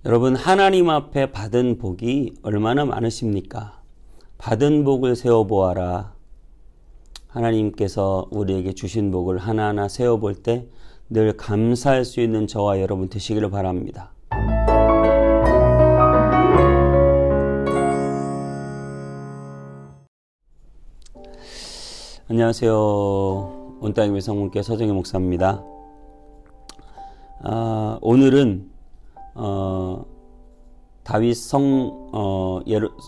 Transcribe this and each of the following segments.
여러분, 하나님 앞에 받은 복이 얼마나 많으십니까? 받은 복을 세어보아라. 하나님께서 우리에게 주신 복을 하나하나 세어볼 때 늘 감사할 수 있는 저와 여러분 되시기를 바랍니다. 안녕하세요. 온땅의 성문교회 서정희 목사입니다. 오늘은 다윗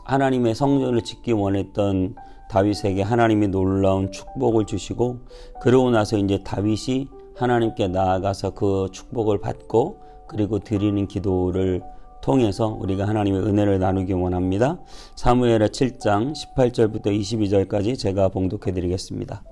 하나님의 성전을 짓기 원했던 다윗에게 하나님이 놀라운 축복을 주시고, 그러고 나서 이제 다윗이 하나님께 나아가서 그 축복을 받고 그리고 드리는 기도를 통해서 우리가 하나님의 은혜를 나누기 원합니다. 사무엘하 7장 18절부터 22절까지 제가 봉독해 드리겠습니다.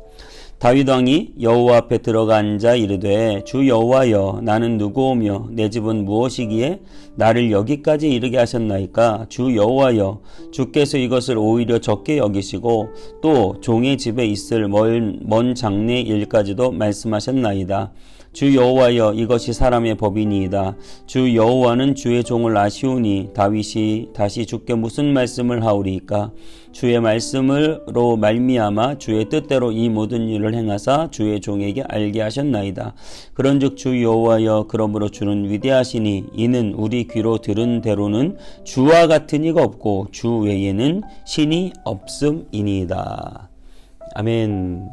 다윗 왕이 여호와 앞에 들어가 앉아 이르되, 주 여호와여, 나는 누구오며 내 집은 무엇이기에 나를 여기까지 이르게 하셨나이까? 주 여호와여, 주께서 이것을 오히려 적게 여기시고 또 종의 집에 있을 먼 장래 일까지도 말씀하셨나이다. 주 여호와여, 이것이 사람의 법이니이다. 주 여호와는 주의 종을 아시오니 다윗이 다시 주께 무슨 말씀을 하오리이까? 주의 말씀으로 말미암아 주의 뜻대로 이 모든 일을 행하사 주의 종에게 알게 하셨나이다. 그런즉 주 여호와여, 그러므로 주는 위대하시니 이는 우리 귀로 들은 대로는 주와 같은 이가 없고 주 외에는 신이 없음이니이다. 아멘.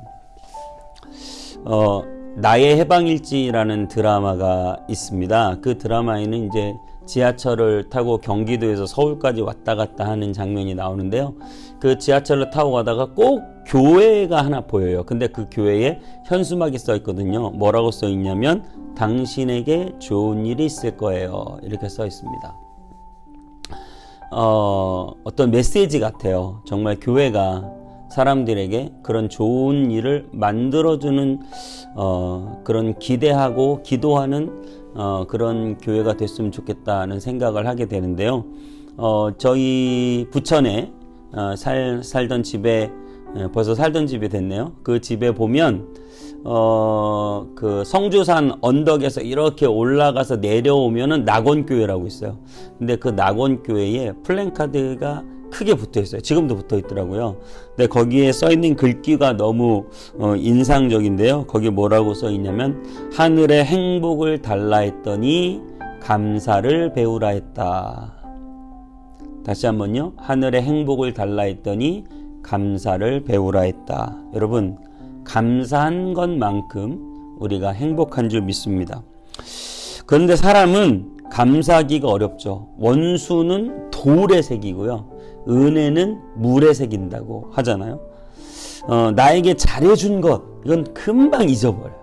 나의 해방일지라는 드라마가 있습니다. 그 드라마에는 이제 지하철을 타고 경기도에서 서울까지 왔다 갔다 하는 장면이 나오는데요. 그 지하철을 타고 가다가 꼭 교회가 하나 보여요. 근데 그 교회에 현수막이 써 있거든요. 뭐라고 써 있냐면, 당신에게 좋은 일이 있을 거예요. 이렇게 써 있습니다. 어떤 메시지 같아요. 정말 교회가 사람들에게 그런 좋은 일을 만들어주는 그런 기대하고 기도하는 그런 교회가 됐으면 좋겠다는 생각을 하게 되는데요. 저희 부천에 살던 집에, 벌써 살던 집이 됐네요. 그 집에 보면 그 성주산 언덕에서 이렇게 올라가서 내려오면은 낙원교회라고 있어요. 근데 그 낙원교회에 플랜카드가 크게 붙어 있어요. 지금도 붙어 있더라고요. 근데 거기에 써 있는 글귀가 너무 인상적인데요. 거기 뭐라고 써 있냐면, 하늘의 행복을 달라 했더니 감사를 배우라 했다. 다시 한번요. 하늘의 행복을 달라 했더니 감사를 배우라 했다. 여러분, 감사한 것만큼 우리가 행복한 줄 믿습니다. 그런데 사람은 감사하기가 어렵죠. 원수는 돌에 새기고요, 은혜는 물에 새긴다고 하잖아요. 나에게 잘해준 것, 이건 금방 잊어버려요.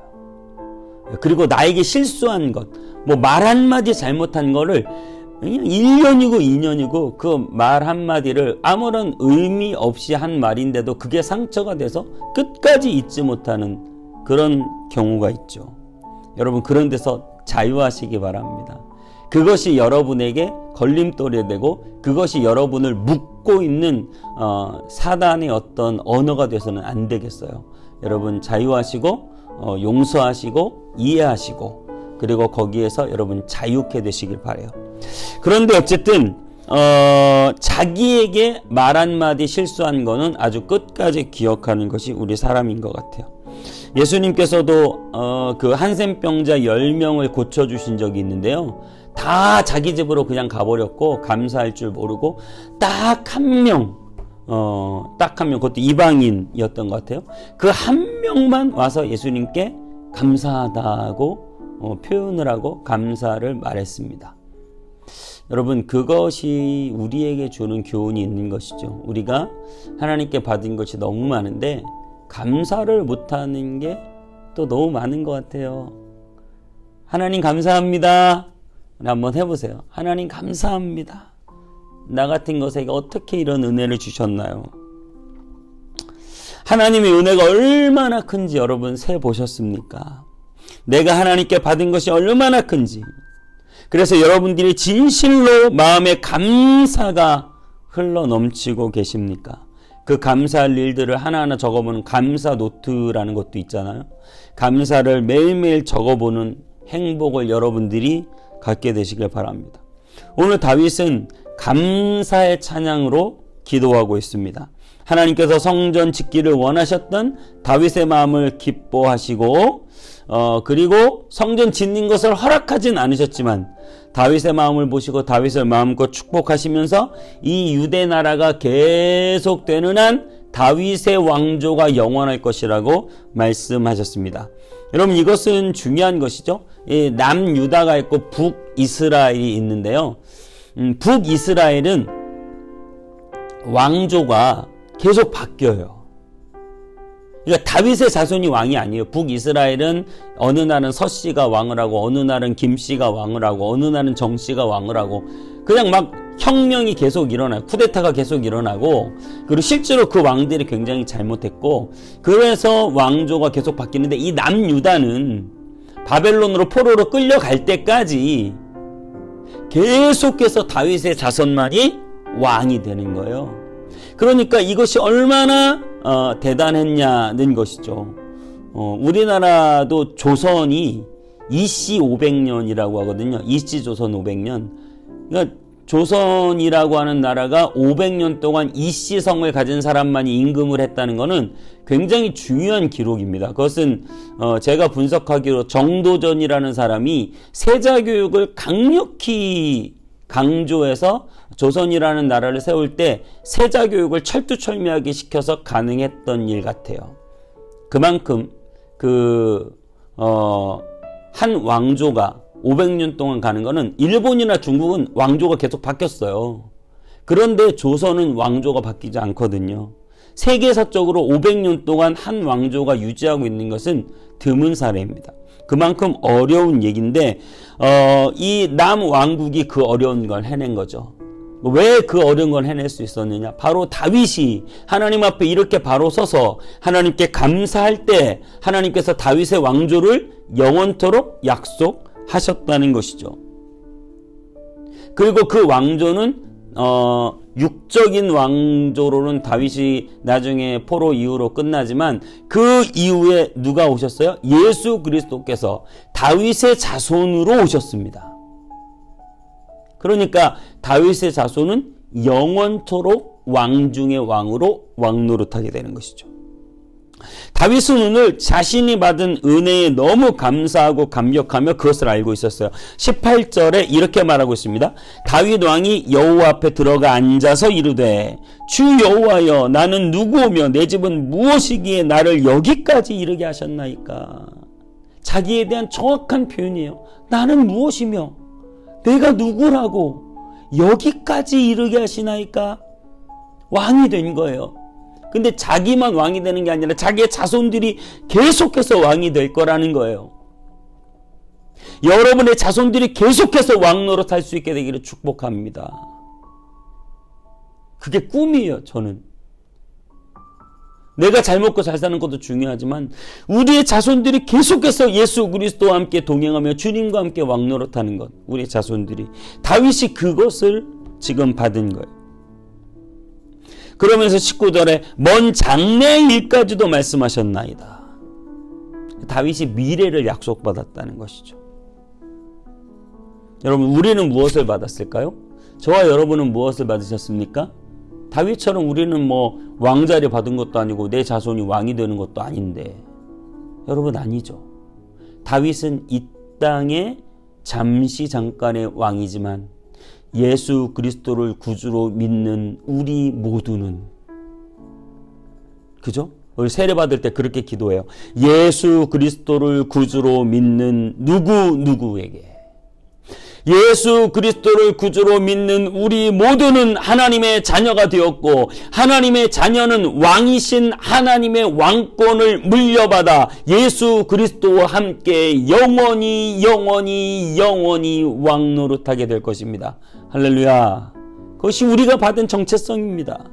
그리고 나에게 실수한 것, 뭐 말 한마디 잘못한 거를 그냥 1년이고 2년이고 그 말 한마디를 아무런 의미 없이 한 말인데도 그게 상처가 돼서 끝까지 잊지 못하는 그런 경우가 있죠. 여러분, 그런 데서 자유하시기 바랍니다. 그것이 여러분에게 걸림돌이 되고 그것이 여러분을 묶고 있는 사단의 어떤 언어가 돼서는 안 되겠어요. 여러분, 자유하시고 용서하시고 이해하시고, 그리고 거기에서 여러분 자유케 되시길 바라요. 그런데 어쨌든 자기에게 말 한마디 실수한 거는 아주 끝까지 기억하는 것이 우리 사람인 것 같아요. 예수님께서도 그 한센병자 10명을 고쳐주신 적이 있는데요. 다 자기 집으로 그냥 가버렸고 감사할 줄 모르고 딱 한 명, 그것도 이방인이었던 것 같아요. 그 한 명만 와서 예수님께 감사하다고 표현을 하고 감사를 말했습니다. 여러분, 그것이 우리에게 주는 교훈이 있는 것이죠. 우리가 하나님께 받은 것이 너무 많은데 감사를 못하는 게 또 너무 많은 것 같아요. 하나님 감사합니다. 한번 해보세요. 하나님 감사합니다. 나 같은 것에게 어떻게 이런 은혜를 주셨나요? 하나님의 은혜가 얼마나 큰지 여러분 세보셨습니까? 내가 하나님께 받은 것이 얼마나 큰지. 그래서 여러분들이 진실로 마음의 감사가 흘러 넘치고 계십니까? 그 감사할 일들을 하나하나 적어보는 감사 노트라는 것도 있잖아요. 감사를 매일매일 적어보는 행복을 여러분들이 갖게 되시길 바랍니다. 오늘 다윗은 감사의 찬양으로 기도하고 있습니다. 하나님께서 성전 짓기를 원하셨던 다윗의 마음을 기뻐하시고 그리고 성전 짓는 것을 허락하진 않으셨지만 다윗의 마음을 보시고 다윗을 마음껏 축복하시면서 이 유대 나라가 계속되는 한 다윗의 왕조가 영원할 것이라고 말씀하셨습니다. 여러분, 이것은 중요한 것이죠. 남유다가 있고 북이스라엘이 있는데요. 북이스라엘은 왕조가 계속 바뀌어요. 그러니까 다윗의 자손이 왕이 아니에요. 북이스라엘은 어느 날은 서씨가 왕을 하고 어느 날은 김씨가 왕을 하고 어느 날은 정씨가 왕을 하고 그냥 막 혁명이 계속 일어나요. 쿠데타가 계속 일어나고 그리고 실제로 그 왕들이 굉장히 잘못했고 그래서 왕조가 계속 바뀌는데 이 남유다는 바벨론으로 포로로 끌려갈 때까지 계속해서 다윗의 자손만이 왕이 되는 거예요. 그러니까 이것이 얼마나 대단했냐는 것이죠. 우리나라도 조선이 이씨 500년이라고 하거든요. 이씨 조선 500년. 그러니까 조선이라고 하는 나라가 500년 동안 이씨성을 가진 사람만이 임금을 했다는 것은 굉장히 중요한 기록입니다. 그것은 제가 분석하기로 정도전이라는 사람이 세자교육을 강력히 강조해서 조선이라는 나라를 세울 때 세자교육을 철두철미하게 시켜서 가능했던 일 같아요. 그만큼 한 왕조가 500년 동안 가는 거는 일본이나 중국은 왕조가 계속 바뀌었어요. 그런데 조선은 왕조가 바뀌지 않거든요. 세계사적으로 500년 동안 한 왕조가 유지하고 있는 것은 드문 사례입니다. 그만큼 어려운 얘기인데 이 남왕국이 그 어려운 걸 해낸 거죠. 왜 그 어려운 걸 해낼 수 있었느냐? 바로 다윗이 하나님 앞에 이렇게 바로 서서 하나님께 감사할 때 하나님께서 다윗의 왕조를 영원토록 약속하셨다는 것이죠. 그리고 그 왕조는 육적인 왕조로는 다윗이 나중에 포로 이후로 끝나지만 그 이후에 누가 오셨어요? 예수 그리스도께서 다윗의 자손으로 오셨습니다. 그러니까 다윗의 자손은 영원토록 왕 중의 왕으로 왕노릇하게 되는 것이죠. 다윗은 오늘 자신이 받은 은혜에 너무 감사하고 감격하며 그것을 알고 있었어요. 18절에 이렇게 말하고 있습니다. 다윗 왕이 여호와 앞에 들어가 앉아서 이르되 주 여호와여 나는 누구오며 내 집은 무엇이기에 나를 여기까지 이르게 하셨나이까. 자기에 대한 정확한 표현이에요. 나는 무엇이며 내가 누구라고 여기까지 이르게 하시나이까. 왕이 된 거예요. 근데 자기만 왕이 되는 게 아니라 자기의 자손들이 계속해서 왕이 될 거라는 거예요. 여러분의 자손들이 계속해서 왕 노릇할 수 있게 되기를 축복합니다. 그게 꿈이에요, 저는. 내가 잘 먹고 잘 사는 것도 중요하지만 우리의 자손들이 계속해서 예수 그리스도와 함께 동행하며 주님과 함께 왕 노릇하는 것, 우리의 자손들이. 다윗이 그것을 지금 받은 거예요. 그러면서 19절에 먼 장래의 일까지도 말씀하셨나이다. 다윗이 미래를 약속받았다는 것이죠. 여러분, 우리는 무엇을 받았을까요? 저와 여러분은 무엇을 받으셨습니까? 다윗처럼 우리는 왕자리 받은 것도 아니고 내 자손이 왕이 되는 것도 아닌데, 여러분, 아니죠. 다윗은 이 땅에 잠시 잠깐의 왕이지만 예수 그리스도를 구주로 믿는 우리 모두는, 그죠? 우리 세례 받을 때 그렇게 기도해요. 예수 그리스도를 구주로 믿는 누구에게, 예수 그리스도를 구주로 믿는 우리 모두는 하나님의 자녀가 되었고 하나님의 자녀는 왕이신 하나님의 왕권을 물려받아 예수 그리스도와 함께 영원히 왕노릇하게 될 것입니다. 할렐루야. 그것이 우리가 받은 정체성입니다.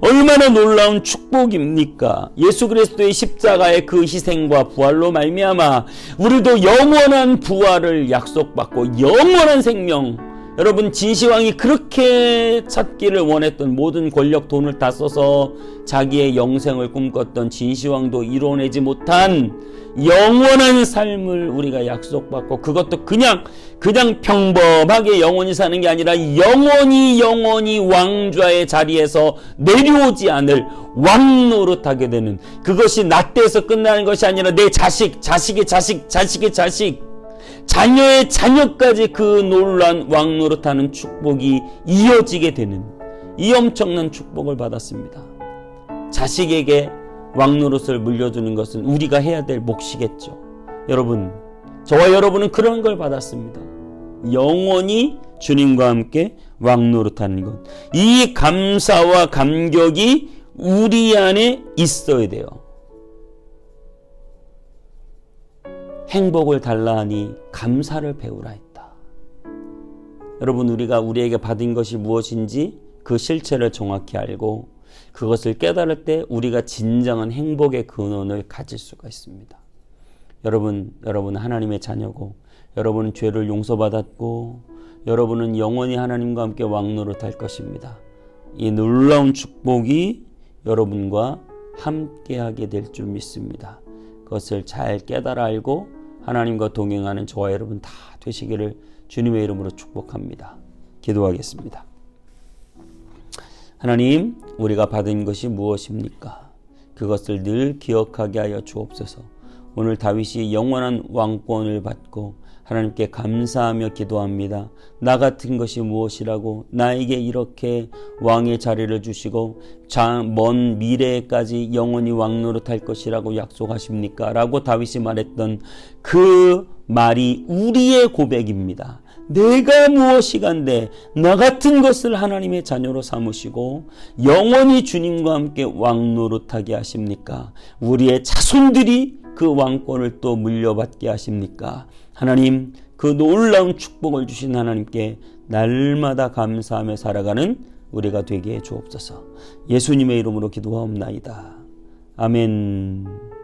얼마나 놀라운 축복입니까? 예수 그리스도의 십자가의 그 희생과 부활로 말미암아 우리도 영원한 부활을 약속받고 영원한 생명, 여러분, 진시황이 그렇게 찾기를 원했던 모든 권력, 돈을 다 써서 자기의 영생을 꿈꿨던 진시황도 이뤄내지 못한 영원한 삶을 우리가 약속받고, 그것도 그냥 평범하게 영원히 사는 게 아니라 영원히 왕좌의 자리에서 내려오지 않을 왕 노릇하게 되는, 그것이 나 때에서 끝나는 것이 아니라 내 자식의 자식, 자녀의 자녀까지 그 놀라운 왕 노릇하는 축복이 이어지게 되는, 이 엄청난 축복을 받았습니다. 자식에게 왕 노릇을 물려주는 것은 우리가 해야 될 몫이겠죠. 여러분, 저와 여러분은 그런 걸 받았습니다. 영원히 주님과 함께 왕 노릇하는 것, 이 감사와 감격이 우리 안에 있어야 돼요. 행복을 달라 하니 감사를 배우라 했다. 여러분, 우리가 우리에게 받은 것이 무엇인지 그 실체를 정확히 알고 그것을 깨달을 때 우리가 진정한 행복의 근원을 가질 수가 있습니다. 여러분 하나님의 자녀고, 여러분은 죄를 용서받았고, 여러분은 영원히 하나님과 함께 왕노릇할 것입니다. 이 놀라운 축복이 여러분과 함께하게 될 줄 믿습니다. 그것을 잘 깨달아 알고 하나님과 동행하는 저와 여러분 다 되시기를 주님의 이름으로 축복합니다. 기도하겠습니다. 하나님, 우리가 받은 것이 무엇입니까? 그것을 늘 기억하게 하여 주옵소서. 오늘 다윗이 영원한 왕권을 받고 하나님께 감사하며 기도합니다. 나 같은 것이 무엇이라고, 나에게 이렇게 왕의 자리를 주시고 먼 미래에까지 영원히 왕노릇할 것이라고 약속하십니까? 라고 다윗이 말했던 그 말이 우리의 고백입니다. 내가 무엇이간데 나 같은 것을 하나님의 자녀로 삼으시고 영원히 주님과 함께 왕노릇하게 하십니까? 우리의 자손들이 그 왕권을 또 물려받게 하십니까? 하나님, 그 놀라운 축복을 주신 하나님께 날마다 감사하며 살아가는 우리가 되게 해 주옵소서. 예수님의 이름으로 기도하옵나이다. 아멘.